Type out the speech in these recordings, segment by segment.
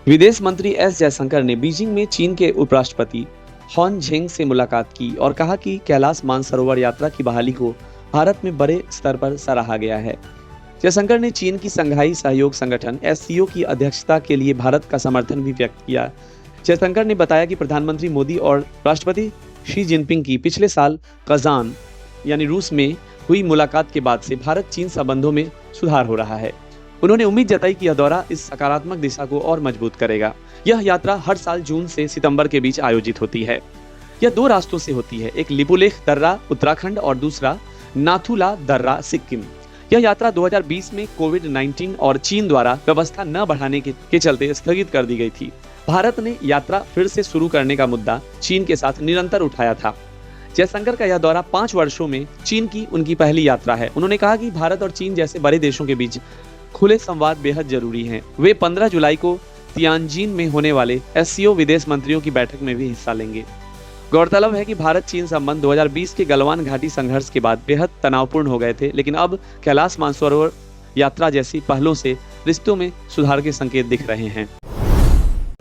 विदेश मंत्री एस जयशंकर ने बीजिंग में चीन के उपराष्ट्रपति हॉन झेंग से मुलाकात की और कहा कि कैलाश मानसरोवर यात्रा की बहाली को भारत में बड़े स्तर पर सराहा गया है। जयशंकर ने चीन की संघाई सहयोग संगठन एससीओ की अध्यक्षता के लिए भारत का समर्थन भी व्यक्त किया। जयशंकर ने बताया कि प्रधानमंत्री मोदी और राष्ट्रपति शी जिनपिंग की पिछले साल कजान यानी रूस में हुई मुलाकात के बाद से भारत चीन संबंधों में सुधार हो रहा है। उन्होंने उम्मीद जताई कि यह दौरा इस सकारात्मक दिशा को और मजबूत करेगा। यह यात्रा हर साल जून से सितंबर के बीच आयोजित होती है। यह 2 रास्तों से होती है, एक लिपुलेख दर्रा उत्तराखंड और दूसरा नाथुला दर्रा सिक्किम। यह यात्रा 2020 में कोविड-19 और चीन द्वारा व्यवस्था न बढ़ाने के चलते स्थगित कर दी गई थी। भारत ने यात्रा फिर से शुरू करने का मुद्दा चीन के साथ निरंतर उठाया था। जयशंकर का यह दौरा 5 वर्षों में चीन की उनकी पहली यात्रा है। उन्होंने कहा कि भारत और चीन जैसे बड़े देशों के बीच खुले संवाद बेहद जरूरी हैं। वे 15 जुलाई को तियानजिन में होने वाले एससीओ विदेश मंत्रियों की बैठक में भी हिस्सा लेंगे। गौरतलब है कि भारत चीन संबंध 2020 के गलवान घाटी संघर्ष के बाद बेहद तनावपूर्ण हो गए थे, लेकिन अब कैलाश मानसरोवर यात्रा जैसी पहलों से रिश्तों में सुधार के संकेत दिख रहे हैं।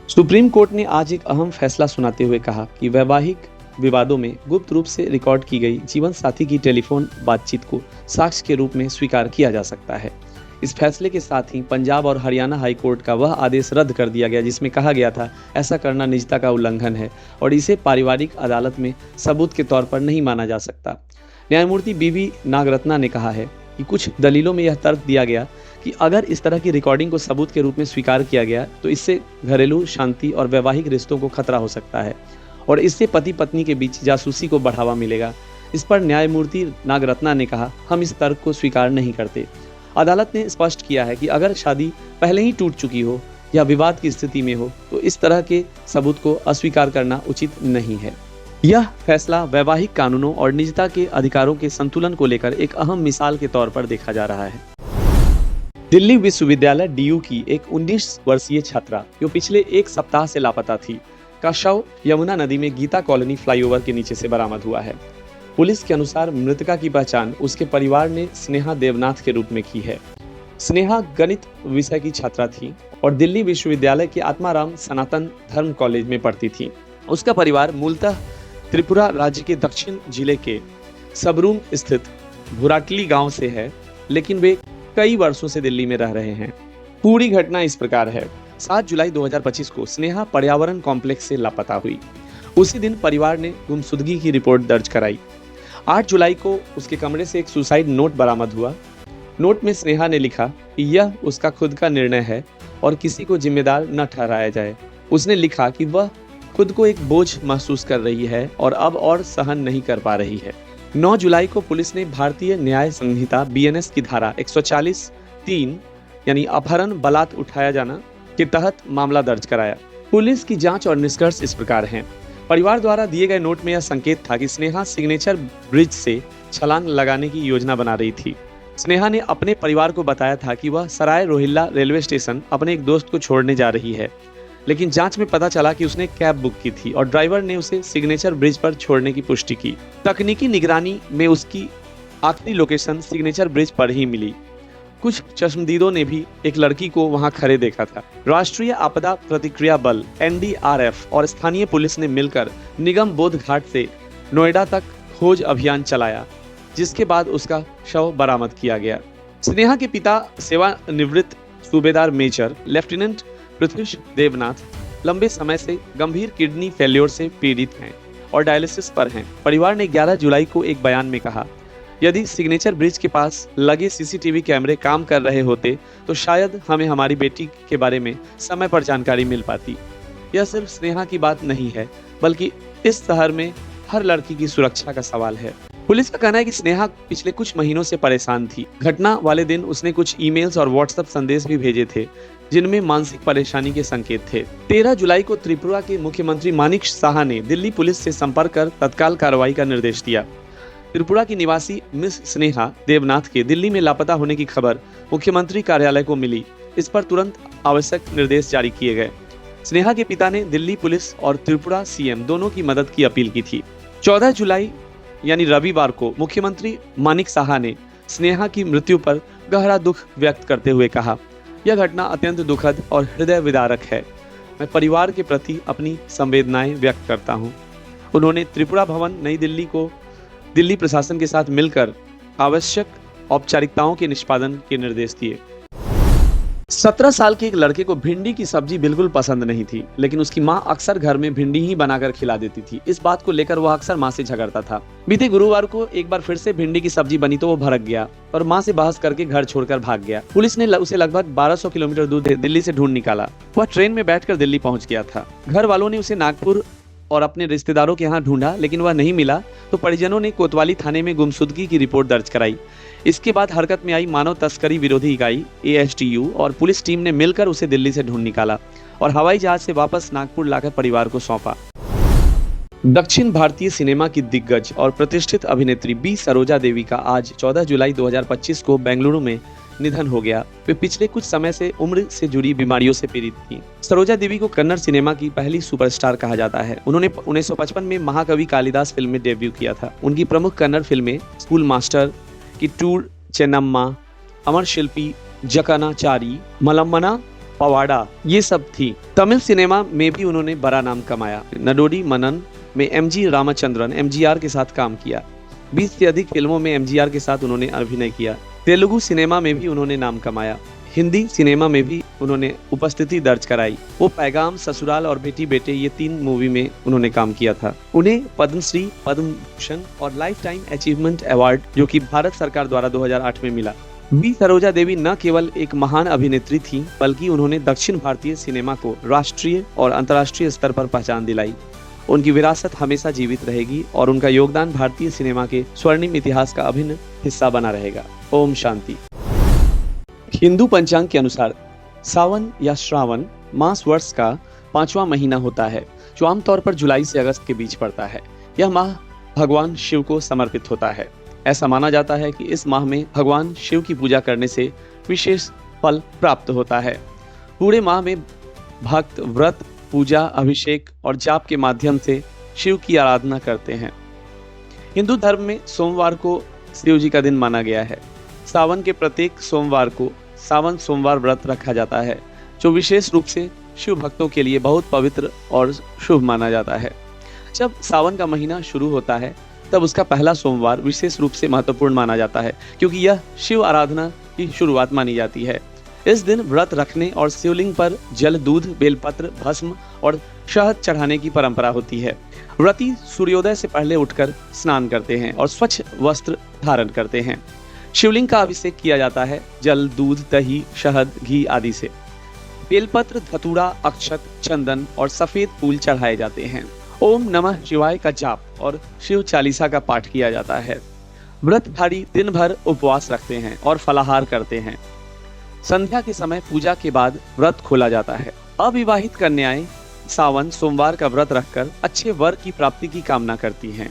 सुप्रीम कोर्ट ने आज एक अहम फैसला सुनाते हुए कहा कि वैवाहिक विवादों में गुप्त रूप से रिकॉर्ड की गई जीवन साथी की टेलीफोन बातचीत को साक्ष्य के रूप में स्वीकार किया जा सकता है। इस फैसले के साथ ही पंजाब और हरियाणा हाई कोर्ट का वह आदेश रद्द कर दिया गया जिसमें कहा गया था ऐसा करना निजता का उल्लंघन है और इसे पारिवारिक अदालत में सबूत के तौर पर नहीं माना जा सकता। न्यायमूर्ति बीवी नागरत्ना ने कहा है कि कुछ दलीलों में यह तर्क दिया गया कि अगर इस तरह की रिकॉर्डिंग को सबूत के रूप में स्वीकार किया गया तो इससे घरेलू शांति और वैवाहिक रिश्तों को खतरा हो सकता है और इससे पति पत्नी के बीच जासूसी को बढ़ावा मिलेगा। इस पर न्यायमूर्ति नागरत्ना ने कहा, हम इस तर्क को स्वीकार नहीं करते। अदालत ने स्पष्ट किया है कि अगर शादी पहले ही टूट चुकी हो या विवाद की स्थिति में हो तो इस तरह के सबूत को अस्वीकार करना उचित नहीं है। यह फैसला वैवाहिक कानूनों और निजता के अधिकारों के संतुलन को लेकर एक अहम मिसाल के तौर पर देखा जा रहा है। दिल्ली विश्वविद्यालय डीयू की एक 19 वर्षीय छात्रा जो पिछले 1 सप्ताह से लापता थी का शव यमुना नदी में गीता कॉलोनी फ्लाईओवर के नीचे से बरामद हुआ है। पुलिस के अनुसार मृतका की पहचान उसके परिवार ने स्नेहा देवनाथ के रूप में की है। स्नेहा गणित विषय की छात्रा थी और दिल्ली विश्वविद्यालय के आत्माराम सनातन धर्म कॉलेज में पढ़ती थी। उसका परिवार मूलतः त्रिपुरा राज्य के दक्षिण जिले के सबरूम स्थित भुराटली गांव से है, लेकिन वे कई वर्षों से दिल्ली में रह रहे हैं। पूरी घटना इस प्रकार है। 7 जुलाई 2025 को स्नेहा पर्यावरण कॉम्प्लेक्स से लापता हुई। उसी दिन परिवार ने गुमशुदगी की रिपोर्ट दर्ज कराई। 8 जुलाई को उसके कमरे से एक सुसाइड नोट बरामद हुआ। नोट में स्नेहा ने लिखा कि यह उसका खुद का निर्णय है और किसी को जिम्मेदार न ठहराया जाए। उसने लिखा कि वह खुद को एक बोझ महसूस कर रही है और अब और सहन नहीं कर पा रही है। 9 जुलाई को पुलिस ने भारतीय न्याय संहिता बीएनएस की धारा 140(3) यानी अपहरण बलात् उठाया जाना के तहत मामला दर्ज कराया। पुलिस की जांच और निष्कर्ष इस प्रकार हैं। परिवार द्वारा दिए गए नोट में यह संकेत था कि स्नेहा सिग्नेचर ब्रिज से छलांग लगाने की योजना बना रही थी। स्नेहा ने अपने परिवार को बताया था कि वह सराय रोहिल्ला रेलवे स्टेशन अपने एक दोस्त को छोड़ने जा रही है, लेकिन जांच में पता चला कि उसने कैब बुक की थी और ड्राइवर ने उसे सिग्नेचर ब्रिज पर छोड़ने की पुष्टि की। तकनीकी निगरानी में उसकी आखिरी लोकेशन सिग्नेचर ब्रिज पर ही मिली। कुछ चश्मदीदों ने भी एक लड़की को वहां खड़े देखा था। राष्ट्रीय आपदा प्रतिक्रिया बल एनडीआरएफ और स्थानीय पुलिस ने मिलकर निगम बोध घाट से नोएडा तक खोज अभियान चलाया, जिसके बाद उसका शव बरामद किया गया। स्नेहा के पिता सेवानिवृत्त सूबेदार मेजर लेफ्टिनेंट पृथ्वीश देवनाथ लंबे समय से गंभीर किडनी फेल्योर से पीड़ित हैं और डायलिसिस पर हैं। परिवार ने 11 जुलाई को एक बयान में कहा, यदि सिग्नेचर ब्रिज के पास लगे सीसीटीवी कैमरे काम कर रहे होते तो शायद हमें हमारी बेटी के बारे में समय पर जानकारी मिल पाती। यह सिर्फ स्नेहा की बात नहीं है, बल्कि इस शहर में हर लड़की की सुरक्षा का सवाल है। पुलिस का कहना है कि स्नेहा पिछले कुछ महीनों से परेशान थी। घटना वाले दिन उसने कुछ ईमेल्स और व्हाट्सएप संदेश भी भेजे थे जिनमें मानसिक परेशानी के संकेत थे। 13 जुलाई को त्रिपुरा के मुख्यमंत्री मानिक साहा ने दिल्ली पुलिस से संपर्क कर तत्काल कार्रवाई का निर्देश दिया। त्रिपुरा की निवासी मिस स्नेहा देवनाथ के दिल्ली में लापता होने की खबर मुख्यमंत्री कार्यालय को मिली। इस पर तुरंत आवश्यक निर्देश जारी किए गए। स्नेहा के पिता ने दिल्ली पुलिस और त्रिपुरा सीएम दोनों की मदद की अपील की थी। 14 जुलाई यानी रविवार को मुख्यमंत्री मानिक साहा ने स्नेहा की मृत्यु पर गहरा दुख व्यक्त करते हुए कहा, यह घटना अत्यंत दुखद और हृदय विदारक है। मैं परिवार के प्रति अपनी संवेदनाएं व्यक्त करता हूं। उन्होंने त्रिपुरा भवन नई दिल्ली को दिल्ली प्रशासन के साथ मिलकर आवश्यक औपचारिकताओं के निष्पादन के निर्देश दिए। 17 साल के एक लड़के को भिंडी की सब्जी बिल्कुल पसंद नहीं थी, लेकिन उसकी मां अक्सर घर में भिंडी ही बनाकर खिला देती थी। इस बात को लेकर वह अक्सर मां से झगड़ता था। बीते गुरुवार को एक बार फिर से भिंडी की सब्जी बनी तो वो भड़क गया और मां से बहस करके घर छोड़कर भाग गया। पुलिस ने उसे लगभग 1200 किलोमीटर दूर दिल्ली से ढूंढ निकाला। वह ट्रेन में बैठकर दिल्ली पहुंच गया था। घर वालों ने उसे नागपुर और अपने रिश्तेदारों के यहाँ ढूंढा, लेकिन वह नहीं मिला तो परिजनों ने कोतवाली थाने में गुमशुदगी की रिपोर्ट दर्ज कराई। इसके बाद हरकत में आई मानव तस्करी विरोधी इकाई ASTU और पुलिस टीम ने मिलकर उसे दिल्ली से ढूंढ निकाला और हवाई जहाज से वापस नागपुर लाकर परिवार को सौंपा। दक्षिण भारतीय सिनेमा की दिग्गज और प्रतिष्ठित अभिनेत्री बी सरोजा देवी का आज 14 जुलाई 2025 को बेंगलुरु में निधन हो गया। वे पिछले कुछ समय से उम्र से जुड़ी बीमारियों से पीड़ित थीं। सरोजा देवी को कन्नड़ सिनेमा की पहली सुपरस्टार कहा जाता है। उन्होंने 1955 में महाकवि कालिदास फिल्म में डेब्यू किया था। उनकी प्रमुख कन्नड़ फिल्में स्कूल मास्टर, किट्टूर चेन्नम्मा, अमर शिल्पी, जकनाचारी, मलम्मना पवाड़ा ये सब थी। तमिल सिनेमा में भी उन्होंने बड़ा नाम कमाया। नडोडी मनन में MG रामचंद्रन MGR के साथ काम किया। 20 से अधिक फिल्मों में MGR के साथ उन्होंने अभिनय किया। तेलुगु सिनेमा में भी उन्होंने नाम कमाया। हिंदी सिनेमा में भी उन्होंने उपस्थिति दर्ज कराई। वो पैगाम, ससुराल और बेटी बेटे ये 3 मूवी में उन्होंने काम किया था। उन्हें पद्मश्री, पद्म भूषण और लाइफ टाइम अचीवमेंट अवार्ड जो कि भारत सरकार द्वारा 2008 में मिला। बी सरोजा देवी न केवल एक महान अभिनेत्री थी, बल्कि उन्होंने दक्षिण भारतीय सिनेमा को राष्ट्रीय और अंतर्राष्ट्रीय स्तर पर पहचान दिलाई। उनकी विरासत हमेशा जीवित रहेगी और उनका योगदान भारतीय सिनेमा के स्वर्णिम इतिहास का अभिन्न हिस्सा बना रहेगा। ओम शांति। हिंदू पंचांग के अनुसार सावन या श्रावण मास वर्ष का 5वां महीना होता है, जो आमतौर पर जुलाई से अगस्त के बीच पड़ता है। यह माह भगवान शिव को समर्पित होता है। ऐसा माना जाता है कि इस माह में भगवान शिव की पूजा करने से विशेष फल प्राप्त होता है। पूरे माह में भक्त व्रत, पूजा, अभिषेक और जाप के माध्यम से शिव की आराधना करते हैं। हिंदू धर्म में सोमवार को शिव जी का दिन माना गया है। सावन के प्रत्येक सोमवार को सावन सोमवार व्रत रखा जाता है, जो विशेष रूप से शिव भक्तों के लिए बहुत पवित्र और शुभ माना जाता है। जब सावन का महीना शुरू होता है तब उसका पहला सोमवार विशेष रूप से महत्वपूर्ण माना जाता है, क्योंकि यह शिव आराधना की शुरुआत मानी जाती है। इस दिन व्रत रखने और शिवलिंग पर जल, दूध, बेलपत्र, भस्म और शहद चढ़ाने की परंपरा होती है। व्रती सूर्योदय से पहले उठकर स्नान करते हैं और स्वच्छ वस्त्र धारण करते हैं। शिवलिंग का अभिषेक किया जाता है जल, दूध, दही, शहद, घी आदि से। बेलपत्र, धतूरा, अक्षत, चंदन और सफेद फूल चढ़ाए जाते हैं। ओम नमः शिवाय का जाप और शिव चालीसा का पाठ किया जाता है। व्रतधारी दिन भर उपवास रखते हैं और फलाहार करते हैं। संध्या के समय पूजा के बाद व्रत खोला जाता है। अविवाहित कन्याएं सावन सोमवार का व्रत रखकर अच्छे वर की प्राप्ति की कामना करती हैं।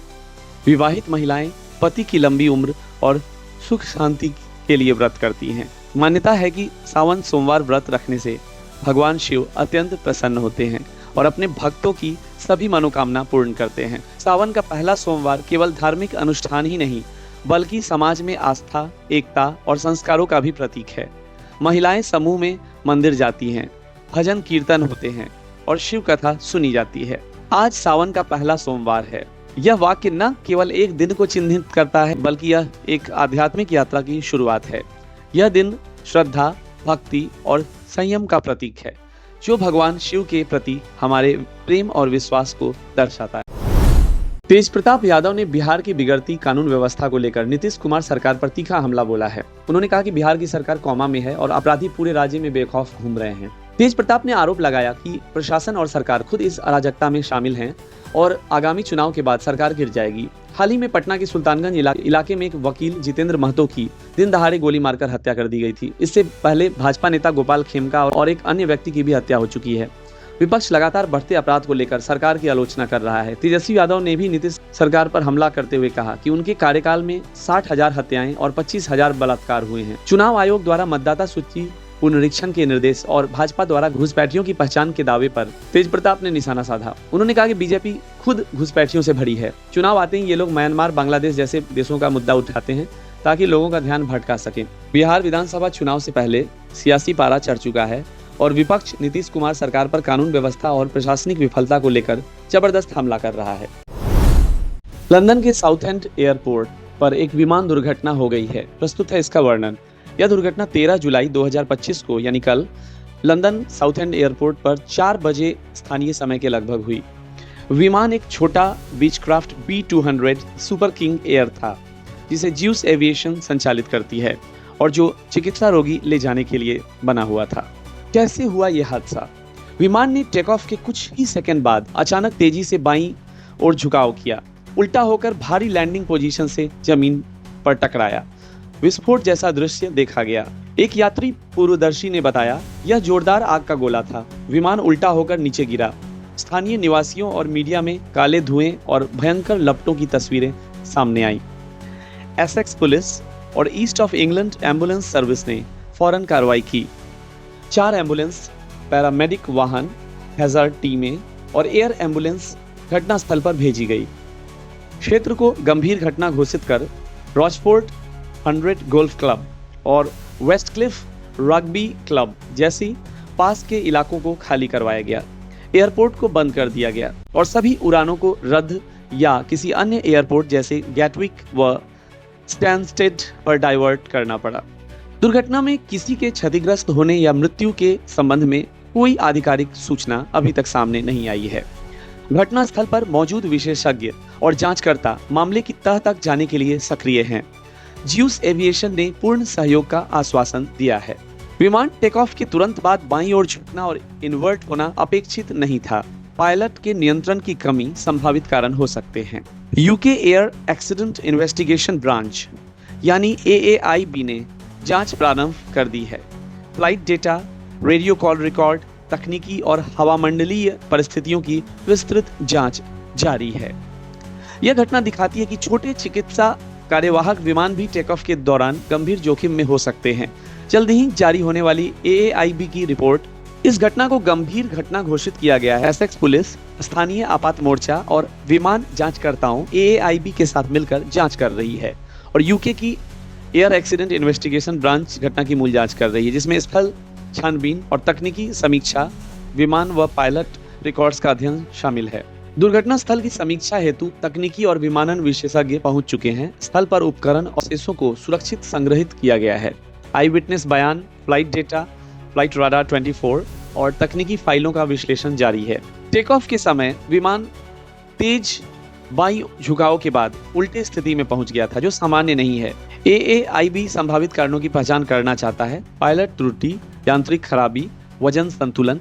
विवाहित महिलाएं पति की लंबी उम्र और सुख शांति के लिए व्रत करती हैं। मान्यता है कि सावन सोमवार व्रत रखने से भगवान शिव अत्यंत प्रसन्न होते हैं और अपने भक्तों की सभी मनोकामना पूर्ण करते हैं। सावन का पहला सोमवार केवल धार्मिक अनुष्ठान ही नहीं, बल्कि समाज में आस्था, एकता और संस्कारों का भी प्रतीक है। महिलाएं समूह में मंदिर जाती हैं, भजन कीर्तन होते हैं और शिव कथा सुनी जाती है। आज सावन का पहला सोमवार है। यह वाक्य न केवल एक दिन को चिन्हित करता है, बल्कि यह एक आध्यात्मिक यात्रा की शुरुआत है। यह दिन श्रद्धा, भक्ति और संयम का प्रतीक है, जो भगवान शिव के प्रति हमारे प्रेम और विश्वास को दर्शाता है। तेज प्रताप यादव ने बिहार की बिगड़ती कानून व्यवस्था को लेकर नीतीश कुमार सरकार पर तीखा हमला बोला है। उन्होंने कहा कि बिहार की सरकार कोमा में है और अपराधी पूरे राज्य में बेखौफ घूम रहे हैं। तेज प्रताप ने आरोप लगाया कि प्रशासन और सरकार खुद इस अराजकता में शामिल हैं और आगामी चुनाव के बाद सरकार गिर जाएगी। हाल ही में पटना के सुल्तानगंज इलाके में एक वकील जितेंद्र महतो की दिन दहाड़े गोली मारकर हत्या कर दी गई थी। इससे पहले भाजपा नेता गोपाल खेमका और एक अन्य व्यक्ति की भी हत्या हो चुकी है। विपक्ष लगातार बढ़ते अपराध को लेकर सरकार की आलोचना कर रहा है। तेजस्वी यादव ने भी नीतीश सरकार पर हमला करते हुए कहा कि उनके कार्यकाल में 60,000 हत्याएं और 25,000 बलात्कार हुए हैं। चुनाव आयोग द्वारा मतदाता सूची पुनरीक्षण के निर्देश और भाजपा द्वारा घुसपैठियों की पहचान के दावे पर तेज प्रताप ने निशाना साधा। उन्होंने कहा कि बीजेपी खुद घुसपैठियों से भरी है। चुनाव आते ही ये लोग म्यांमार, बांग्लादेश जैसे देशों का मुद्दा उठाते हैं ताकि लोगों का ध्यान भटका सके। बिहार विधानसभा चुनाव से पहले सियासी पारा चढ़ चुका है और विपक्ष नीतीश कुमार सरकार पर कानून व्यवस्था और प्रशासनिक विफलता को लेकर जबरदस्त हमला कर रहा है। लंदन के साउथएंड एयरपोर्ट पर एक विमान दुर्घटना हो गई है। प्रस्तुत है इसका वर्णन। यह दुर्घटना 13 जुलाई 2025 को यानी कल लंदन साउथएंड एयरपोर्ट पर 4 बजे स्थानीय समय के लगभग हुई। विमान एक छोटा Beechcraft B200 super king air था, जिसे ज्यूस एविएशन संचालित करती है और जो चिकित्सा रोगी ले जाने के लिए बना हुआ था। कैसे हुआ यह हादसा? विमान ने टेक ऑफ के कुछ ही सेकंड बाद अचानक तेजी से बाईं ओर झुकाव किया, उल्टा होकर भारी लैंडिंग पोजीशन से जमीन पर टकराया। विस्फोट जैसा दृश्य देखा गया। एक यात्री पूर्वदर्शी ने बताया, यह जोरदार आग का गोला था। विमान उल्टा होकर नीचे गिरा। स्थानीय निवासियों और मीडिया में काले धुएं और भयंकर लपटों की तस्वीरें सामने आई। एसेक्स पुलिस और east of England ambulance service ने फौरन कार्रवाई की। 4 एम्बुलेंस, पैरामेडिक वाहन, हैजार्ड टीमें और एयर एम्बुलेंस घटनास्थल पर भेजी गई। क्षेत्र को गंभीर घटना घोषित कर रॉचफोर्ट 100 गोल्फ क्लब और वेस्टक्लिफ रग्बी क्लब जैसी पास के इलाकों को खाली करवाया गया। एयरपोर्ट को बंद कर दिया गया और सभी उड़ानों को रद्द या किसी अन्य एयरपोर्ट जैसे गैटविक व स्टैनस्टेड पर डाइवर्ट करना पड़ा। दुर्घटना में किसी के क्षतिग्रस्त होने या मृत्यु के संबंध में कोई आधिकारिक सूचना अभी तक सामने नहीं आई है। घटनास्थल पर मौजूद विशेषज्ञ और जांचकर्ता मामले की तह तक जाने के लिए सक्रिय हैं। ज्यूस एविएशन ने पूर्ण सहयोग का आश्वासन दिया है। विमान टेक ऑफ के तुरंत बाद बाईं ओर झुकना और इन्वर्ट होना अपेक्षित नहीं था। पायलट के नियंत्रण की कमी संभावित कारण हो सकते हैं। UK air accident investigation branch यानी AAIB ने जांच प्रारंभ कर दी है। Flight data, radio call record, तकनीकी और हवामंडलीय परिस्थितियों की विस्तृत जांच जारी है। यह घटना दिखाती है कि छोटे चिकित्सा कार्यवाहक विमान भी टेक ऑफ के दौरान गंभीर जोखिम में हो सकते हैं। जल्द ही जारी होने वाली AAIB की रिपोर्ट इस घटना को गंभीर घटना घोषित किया गया है। एसेक्स पुलिस, स्थानीय आपात मोर्चा और विमान जांचकर्ताओं AAIB के साथ मिलकर जांच कर रही है और यूके की एयर एक्सीडेंट इन्वेस्टिगेशन ब्रांच घटना की मूल जांच कर रही है, जिसमें स्थल छानबीन और तकनीकी समीक्षा, विमान व पायलट रिकॉर्ड्स का अध्ययन शामिल है। दुर्घटना स्थल की समीक्षा हेतु तकनीकी और विमानन विशेषज्ञ पहुंच चुके हैं। स्थल पर उपकरण और अवशेषों को सुरक्षित संग्रहित किया गया है। आई विटनेस बयान, फ्लाइट डेटा, फ्लाइट राडार 24 और तकनीकी फाइलों का विश्लेषण जारी है। टेक ऑफ के समय विमान तेज बाईं झुकाव के बाद उल्टे स्थिति में पहुंच गया था, जो सामान्य नहीं है। AAIB संभावित कारणों की पहचान करना चाहता है। पायलट त्रुटि, यांत्रिक खराबी, वजन संतुलन,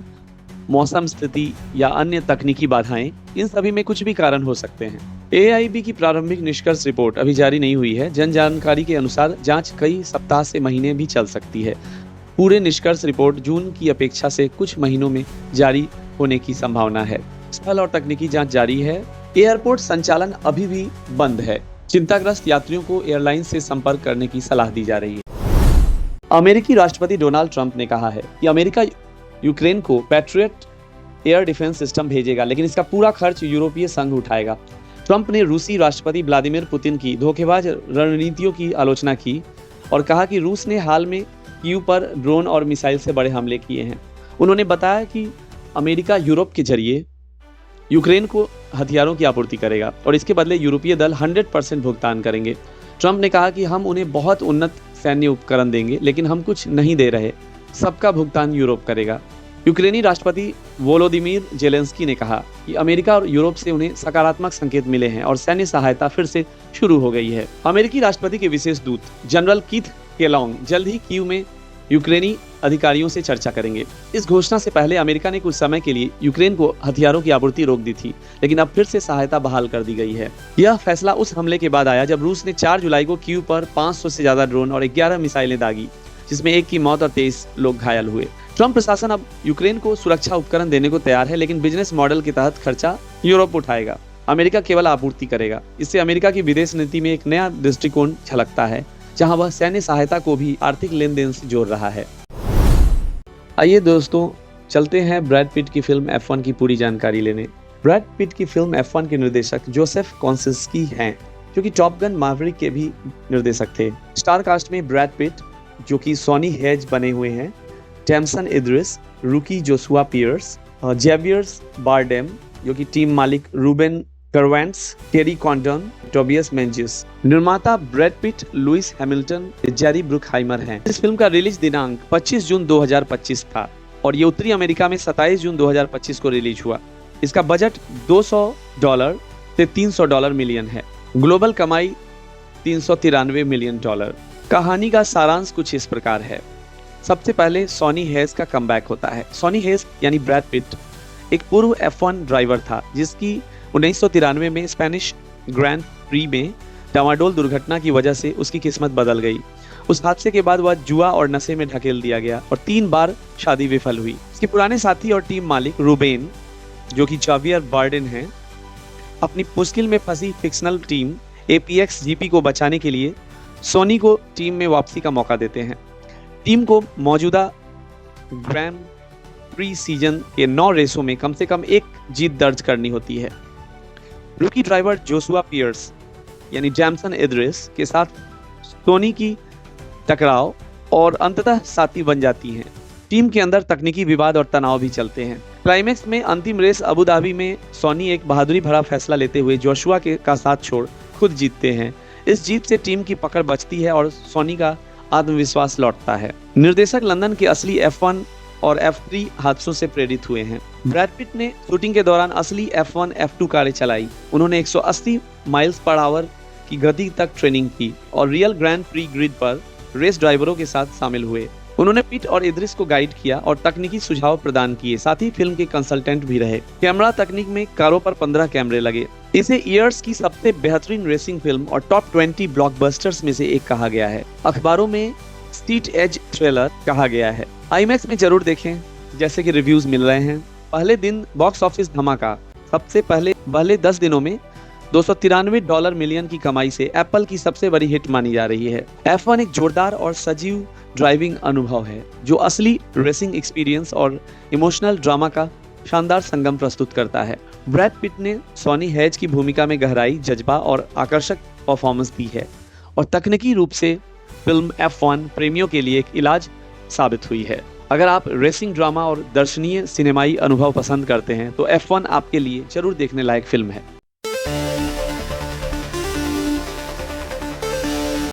मौसम स्थिति या अन्य तकनीकी बाधाएं, इन सभी में कुछ भी कारण हो सकते हैं। AAIB की प्रारंभिक निष्कर्ष रिपोर्ट अभी जारी नहीं हुई है। जन जानकारी के अनुसार जांच कई सप्ताह से महीने भी चल सकती है। पूरे निष्कर्ष रिपोर्ट जून की अपेक्षा से कुछ महीनों में जारी होने की संभावना है। स्थल और तकनीकी जांच जारी है। एयरपोर्ट संचालन अभी भी बंद है। चिंताग्रस्त यात्रियों को एयरलाइन से संपर्क करने की सलाह दी जा रही है। अमेरिकी राष्ट्रपति डोनाल्ड ट्रंप ने कहा है कि अमेरिका यूक्रेन को पैट्रियट एयर डिफेंस सिस्टम भेजेगा, लेकिन इसका पूरा खर्च यूरोपीय संघ उठाएगा। ट्रंप ने रूसी राष्ट्रपति व्लादिमीर पुतिन की धोखेबाज रणनीतियों की आलोचना की और कहा कि रूस ने हाल में कीव पर ड्रोन और मिसाइल से बड़े हमले किए हैं। उन्होंने बताया कि अमेरिका यूरोप के जरिए यूक्रेन को हथियारों की आपूर्ति करेगा और इसके बदले यूरोपीय दल 100% भुगतान करेंगे। ट्रंप ने कहा कि हम उन्हें बहुत उन्नत सैन्य उपकरण देंगे, लेकिन हम कुछ नहीं दे रहे, सबका भुगतान यूरोप करेगा। यूक्रेनी राष्ट्रपति वोलोदिमीर जेलेंस्की ने कहा कि अमेरिका और यूरोप से उन्हें सकारात्मक संकेत मिले हैं और सैन्य सहायता फिर से शुरू हो गई है। अमेरिकी राष्ट्रपति के विशेष दूत जनरल कीथ केलॉन्ग जल्द ही कीव में यूक्रेनी अधिकारियों से चर्चा करेंगे। इस घोषणा से पहले अमेरिका ने कुछ समय के लिए यूक्रेन को हथियारों की आपूर्ति रोक दी थी, लेकिन अब फिर से सहायता बहाल कर दी गई है। यह फैसला उस हमले के बाद आया जब रूस ने 4 जुलाई को कीव पर 500 से ज्यादा ड्रोन और 11 मिसाइलें दागी, जिसमें 1 की मौत और 23 लोग घायल हुए। ट्रंप प्रशासन अब यूक्रेन को सुरक्षा उपकरण देने को तैयार है, लेकिन बिजनेस मॉडल के तहत खर्चा यूरोप उठाएगा, अमेरिका केवल आपूर्ति करेगा। इससे अमेरिका की विदेश नीति में एक नया दृष्टिकोण झलकता है, जहां वह सैन्य सहायता को भी आर्थिक लेन देन से जोड़ रहा है। आइए दोस्तों, चलते हैं ब्रैड पिट की फिल्म F1 की पूरी जानकारी लेने। ब्रैड पिट की फिल्म F1 के निर्देशक जोसेफ कॉन्सिस्की हैं, जो कि टॉप गन मैवरिक के भी निर्देशक थे। स्टार कास्ट में ब्रैड पिट, जो कि सोनी हेज बने हुए हैं, टैमसन इद्रिस, रूकी जोशुआ पियर्स, जेवियर्स बारडेम जो कि टीम मालिक रूबेन करवेंट्स, टेरी कॉन्डन, टोबियस मेंजिस, निर्माता Brad Pitt, Lewis Hamilton, Jerry Bruckheimer हैं। इस फिल्म का रिलीज दिनांक 25 जून 2025 था और ये उत्तरी अमेरिका में 27 जून 2025 को रिलीज हुआ। इसका बजट $200 से $300 मिलियन है। ग्लोबल कमाई $393 मिलियन। कहानी का सारांश कुछ इस प्रकार है। सबसे पहले सॉनी हेज का कमबैक होता है। सॉनी हेज यानी ब्रैड पिट एक पूर्व F1 ड्राइवर था जिसकी 1993 में स्पेनिश ग्रैंड प्री में डामाडोल दुर्घटना की वजह से उसकी किस्मत बदल गई। उस हादसे के बाद वह जुआ और नशे में ढकेल दिया गया और 3 बार शादी विफल हुई। उसके पुराने साथी और टीम मालिक रूबेन जो कि जेवियर बारडेन हैं, अपनी मुश्किल में फंसी फिक्शनल टीम APX GP को बचाने के लिए सोनी को टीम में वापसी का मौका देते हैं। टीम को मौजूदा ग्रैंड प्री सीजन के 9 रेसों में कम से कम 1 जीत दर्ज करनी होती है। रूकी ड्राइवर जोशुआ पियर्स यानी जैमसन इद्रिस के साथ सोनी की टकराव और अंततः साथी बन जाती हैं। टीम के अंदर तकनीकी विवाद और तनाव भी चलते हैं। क्लाइमेक्स में अंतिम रेस अबू धाबी में सोनी एक बहादुरी भरा फैसला लेते हुए जोशुआ का साथ छोड़ खुद जीतते हैं। इस जीत से टीम की पकड़ बचती है और सोनी का आत्मविश्वास लौटता है। निर्देशक लंदन के असली F1 और F3 हादसों से प्रेरित हुए हैं। ब्रैड पिट ने शूटिंग के दौरान असली F1, F2 कारें चलाई। उन्होंने 180 माइल्स पर आवर की गति तक ट्रेनिंग की और रियल ग्रैंड प्री ग्रिड पर रेस ड्राइवरों के साथ शामिल हुए। उन्होंने पिट और इद्रिस को गाइड किया और तकनीकी सुझाव प्रदान किए। साथ ही फिल्म के कंसल्टेंट भी रहे। कैमरा तकनीक में कारों पर 15 कैमरे लगे। इसे ईयर्स की सबसे बेहतरीन रेसिंग फिल्म और टॉप 20 ब्लॉकबस्टर्स में से एक कहा गया है। अखबारों में स्ट्रीट एज थ्रिलर कहा गया है। IMAX में जरूर देखें जैसे कि रिव्यूज मिल रहे हैं। पहले दिन बॉक्स ऑफिस धमाका। सबसे पहले 10 दिनों में $293 मिलियन की कमाई से एप्पल की सबसे बड़ी हिट मानी जा रही है। F1 एक जोरदार और सजीव ड्राइविंग अनुभव है जो असली रेसिंग एक्सपीरियंस और इमोशनल ड्रामा का शानदार संगम प्रस्तुत करता है। ब्रैड पिट ने सॉनी हेज की भूमिका में गहराई, जज्बा और आकर्षक परफॉर्मेंस दी है और तकनीकी रूप से फिल्म F1 प्रेमियों के लिए एक इलाज साबित हुई है। अगर आप रेसिंग ड्रामा और दर्शनीय सिनेमाई अनुभव पसंद करते हैं तो F1 आपके लिए जरूर देखने लायक फिल्म है।